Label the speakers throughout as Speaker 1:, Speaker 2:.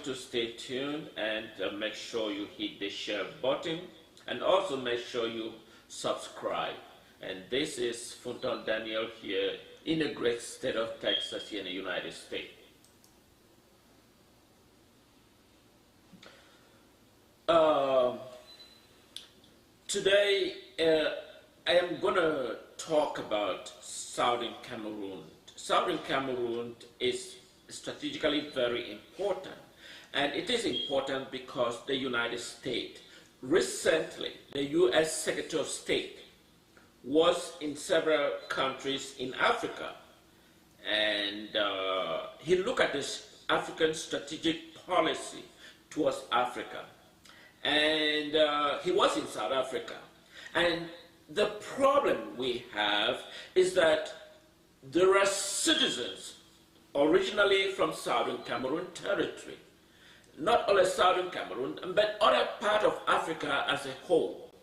Speaker 1: to stay tuned and make sure you hit the share button, and also make sure you subscribe. And this is Funton Daniel here in the great state of Texas here in the United States. Today I am going to talk about Southern Cameroon. Southern Cameroon is strategically very important, and it is important because the United States recently, the U.S. Secretary of State was in several countries in Africa, and he looked at this African strategic policy towards Africa, and he was in South Africa. And the problem we have is that there are citizens originally from Southern Cameroon territory, not only Southern Cameroon, but other part of Africa as a whole.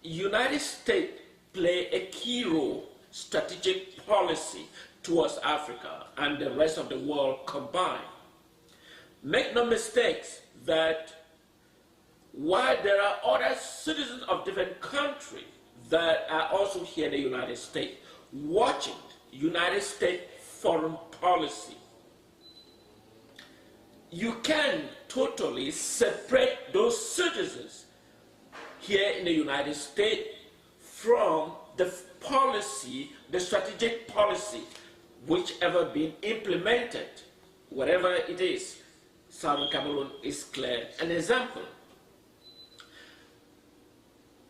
Speaker 1: United States play a key role, strategic policy towards Africa and the rest of the world combined. Make no mistakes that while there are other citizens of different countries that are also here in the United States watching United States foreign policy, you can totally separate those citizens here in the United States from the policy, the strategic policy, whichever been implemented, whatever it is. Southern Cameroon is clear an example.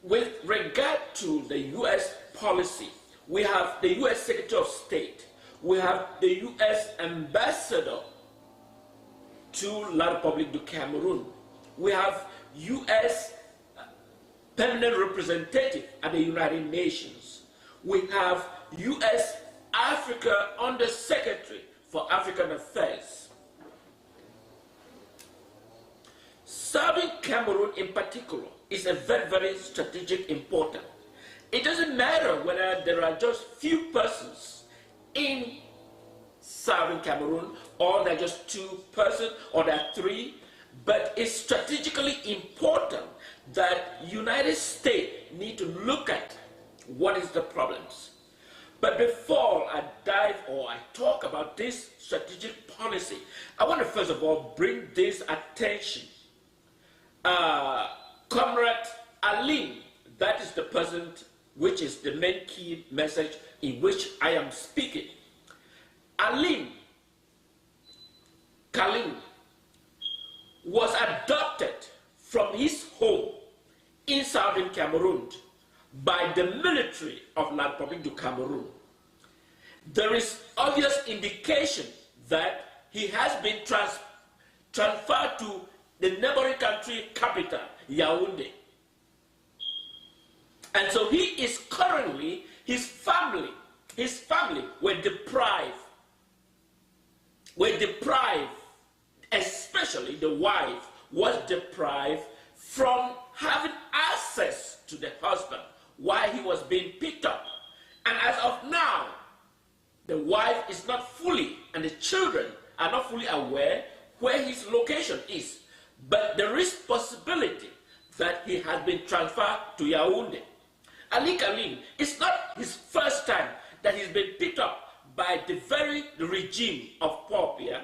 Speaker 1: With regard to the U.S. policy, we have the U.S. Secretary of State, we have the U.S. Ambassador to La Republique du Cameroun, we have U.S. Permanent Representative at the United Nations, we have U.S. Africa Undersecretary for African Affairs. Southern Cameroon in particular is a very, very strategic important. It doesn't matter whether there are just few persons in Southern Cameroon, or there are just 2 persons, or there are 3, but it's strategically important that United States need to look at what is the problems. But before I dive or I talk about this strategic policy, I want to first of all bring this attention. Comrade Ali, that is the person which is the main key message in which I am speaking. Ali Kalim was adopted from his home in Southern Cameroon by the military of La Republique du Cameroun. There is obvious indication that he has been transferred to the neighboring country capital, Yaoundé. And so he is currently, his family were deprived, especially the wife was deprived from having access to the husband while he was being picked up. And as of now, the wife is not fully, and the children are not fully aware where his location is. But there is possibility that he has been transferred to Yaoundé. Ali Kalim, it's not his first time that he's been picked up by the very regime of Paul Biya.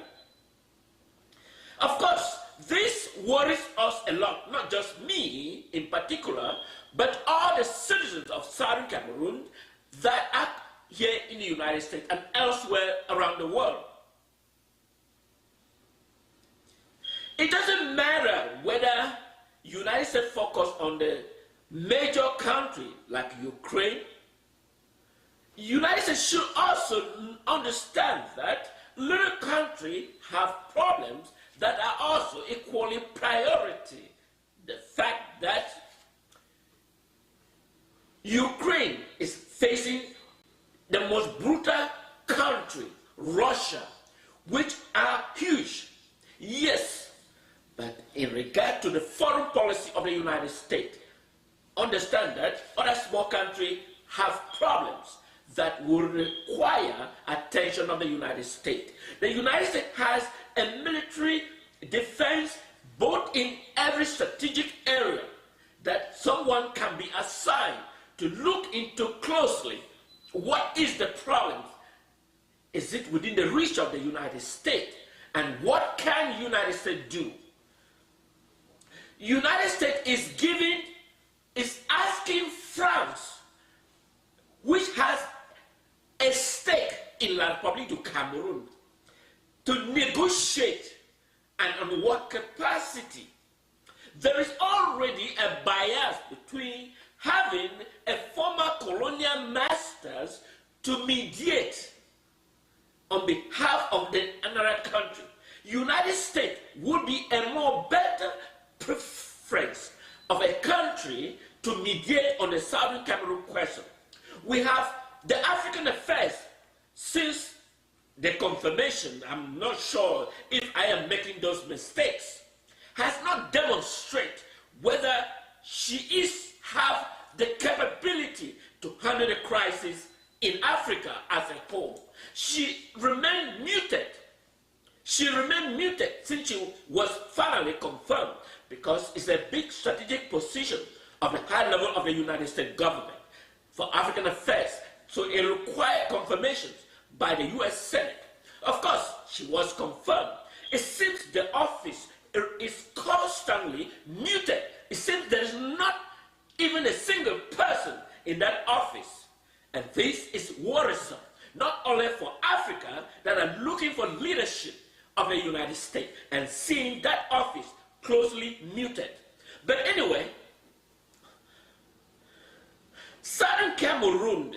Speaker 1: Of course, this worries us a lot, not just me in particular, but all the citizens of Southern Cameroon that are here in the United States and elsewhere around the world. It doesn't matter whether United States focus on the major country like Ukraine. United States should also understand that little countries have problems that are also equally priority. The fact that Ukraine is facing the most brutal country, Russia, which are huge. Yes, but in regard to the foreign policy of the United States, understand that other small countries have problems that will require attention of the United States. The United States has a military defense, both in every strategic area that someone can be assigned to look into closely. What is the problem? Is it within the reach of the United States? And what can the United States do? United States is asking France, which has a stake in La Republique du Cameroun, to negotiate and on what capacity. There is already a bias between having a former colonial masters to mediate on behalf of the another country. United States would be a more better preference of a country to mediate on the Southern Cameroon question. We have the African affairs since the confirmation. I'm not sure if I am making those mistakes, has not demonstrated whether she have the capability to handle the crisis in Africa as a whole. She remained muted. She remained muted since she was finally confirmed, because it's a big strategic position of the high level of the United States government for African affairs. So it required confirmations by the US Senate. Of course, she was confirmed. It seems the office is constantly muted. It seems there is not even a single person in that office. And this is worrisome, not only for Africa that are looking for leadership of the United States and seeing that office closely muted. But anyway, Southern Cameroon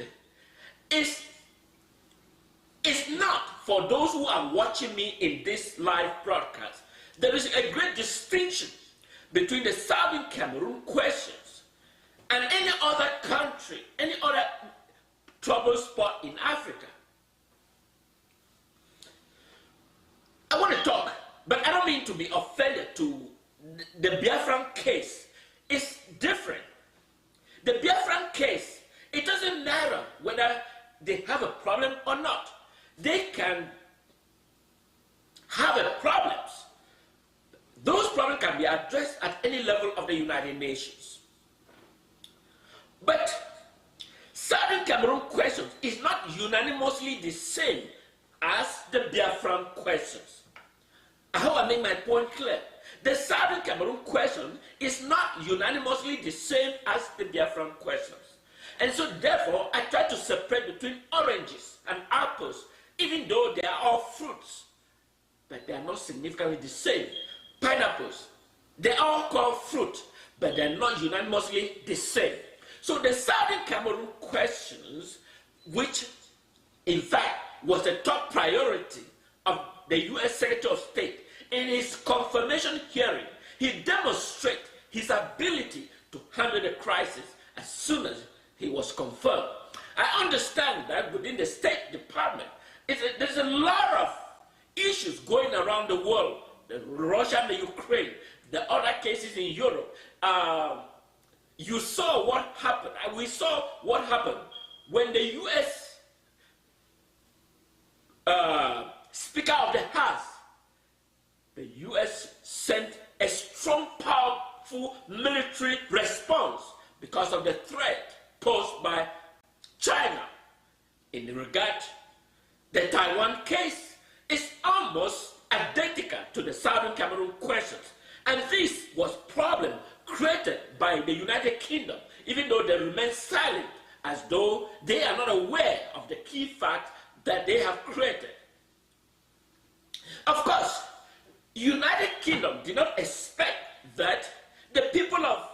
Speaker 1: is not, for those who are watching me in this live broadcast, there is a great distinction between the Southern Cameroon questions and any other country, any other trouble spot in Africa. I want to talk, but I don't mean to be offended to the Biafran case. It's different. The Biafran case, it doesn't matter whether they have a problem or not. They can have problems. Those problems can be addressed at any level of the United Nations. But Southern Cameroon questions is not unanimously the same as the Biafran questions. I hope I make my point clear. The Southern Cameroon question is not unanimously the same as the Biafran questions. And so therefore, I try to separate between oranges and apples, even though they are all fruits, but they are not significantly the same. Pineapples, they all called fruit, but they're not unanimously the same. So the Southern Cameroon questions, which in fact was the top priority of the US Secretary of State, in his confirmation hearing, he demonstrated his ability to handle the crisis as soon as he was confirmed. I understand that within the State Department, there's a lot of issues going around the world, Russia and the Ukraine, the other cases in Europe. You saw what happened. We saw what happened when the U.S. Speaker of the House, the U.S. sent a strong, powerful military response because of the threat posed by China. In regard, the Taiwan case is almost identical to the Southern Cameroon questions. And this was a problem created by the United Kingdom, even though they remain silent, as though they are not aware of the key fact that they have created. Of course, United Kingdom did not expect that the people of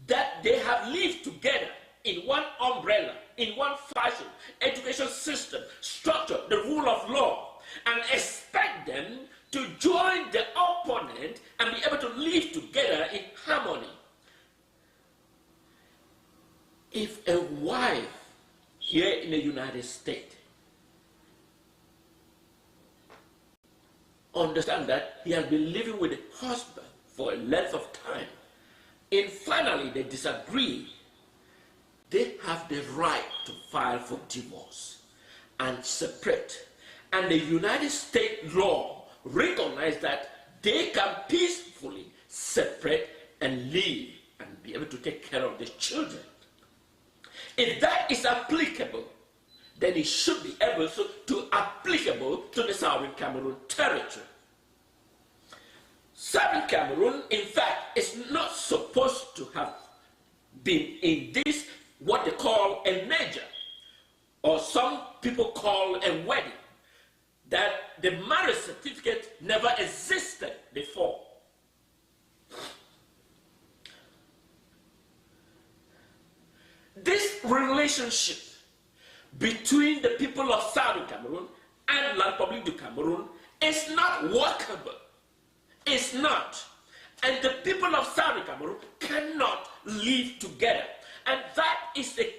Speaker 1: that they have lived together in one umbrella, in one fashion, education system, structure, the rule of law, and expect them to join the opponent and be able to live together in harmony. If a wife here in the United States understand that he has been living with a husband for a length of time, and finally they disagree, they have the right to file for divorce and separate. And the United States law recognizes that they can peacefully separate and live and be able to take care of their children. If that is applicable, then it should be able to applicable to the Southern Cameroon territory. Southern Cameroon, in fact, is not supposed to have been in this, what they call a major, or some people call a wedding, that the marriage certificate never existed before. This relationship between the people of Southern Cameroon and La Republique du Cameroun is not workable. It's not. And the people of Southern Cameroon cannot live together. And that is a